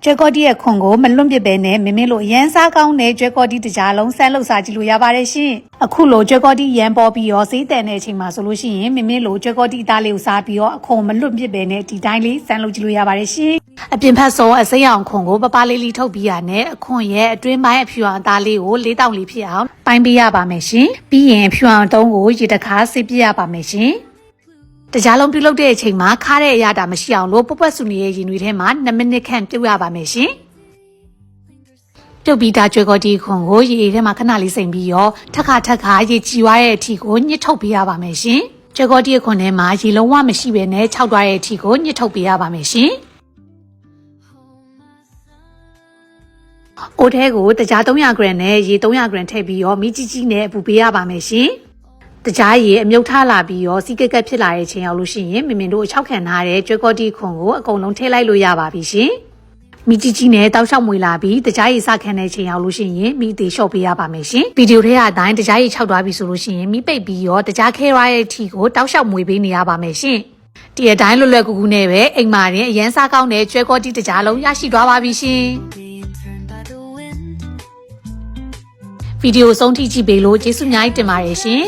ကျွဲကောတီရဲ့ခွန်ကိုမလွန့်ပစ်ပဲနဲ့မင်းမင်းလို့ရန်စားကောင်းတဲ့ကျွဲကောတီတကြားလုံးဆန်းလှုပ်စားကြည့်လို့ရပါတယ်ရှင်အခုလိုကျွဲကောတီရန်ပေါ်ပြီးရောဈေးတန်တဲ့အချိန်မှာဆိုလို့ရှိရင်မင်းမင်းလို့ကျွဲကောတီသားလေးကိုစားပြီးတော့အခွန်မလွန့်ပစ်ပဲနဲ့ဒီတိုင်းလေးဆန်းလှုပ်ကြည့်လို့ရပါတယ်ရှင်အပြင်ဖက်ဆုံးအစိမ်းအောင်ခွန်ကိုပပလေးလေးထုတ်ပြီးရနဲ့အခွန်ရဲ့အတွင်းပိုင်းအဖြူအောင်သားလေးကို၄တောင်လေးဖြစ်အောင်ပိုင်းပေးရပါမယ်ရှင်ပြီးရင်အဖြူအောင်တုံးကိုရေတခါစစ်ပြရပါမယ်ရှင်တကြားလုံးပြုတ်လုတဲ့အချိန်မှာခါတဲ့အရာတာမရှိအောင်လို့ပွက်ပွက်စုနေရဲ့ရင်တွေထဲမှာ2မိနစ်ခန့်ပြုတ်ရပါမယ်ရှင်ပြုတ်ပြီးသားကျွဲကောတီခွန်ကိုရေထဲမှာခဏလေးစိမ်ပြီးရောထက်ခါရေကြည်သွားတဲ့အထိကိုညှစ်ထုတ်ပေးရပါမယ်ရှင်ကျွဲကောတီခွန်ထဲမှာရေလုံးဝမရှိဘဲနဲ့ခြောက်သွားတဲ့အထိကိုညှစ်ထုတ်ပေးရပါမယ်ရှင်အိုထဲကိုတကြား300 gram နဲ့ရေ300 gram ထည့်ပြီးရောမီးကြီးနဲ့အပူပေးရပါမယ်ရှင်တကြားရေအမြုပ်ထားလာပြီးရောစီကက်ကက်ဖြစ်လာတဲ့အချိန်ရောက်လို့ရှိရင်မင်တို့6ခံထားတဲ့ကျွဲကောတီခွန်ကိုအကုန်လုံးထည့်လိုက်လို့ရပါပြီရှင်မီးကြီးနဲ့တောက်လျှောက်မွေလာပြီးတကြားရေစခံတဲ့အချိန်ရောက်လို့ရှိရင်မီးသေးလျှော့ပေးရပါမယ်ရှင်ဗီဒီယိုထဲကအတိုင်းတကြားရေ6သွားပြီဆိုလို့ရှိရင်မီးပိတ်ပြီးရောတကြားခဲရရဲ့အထီကိုတောက်လျှောက်မွေပေးနေရပါမယ်ရှင်ဒီအတိုင်းလွယ်လွယ်ကူကူနဲ့ပဲအိမ်မှာရင်အရန်စားကောင်းတဲ့ကျွဲကောတီတကြားလုံးရရှိသွားပါပြီရှင်ဗီဒီယိုဆုံးထိကြည့်ပေးလို့ကျေးဇူးအများကြီးတင်ပါတယ်ရှင်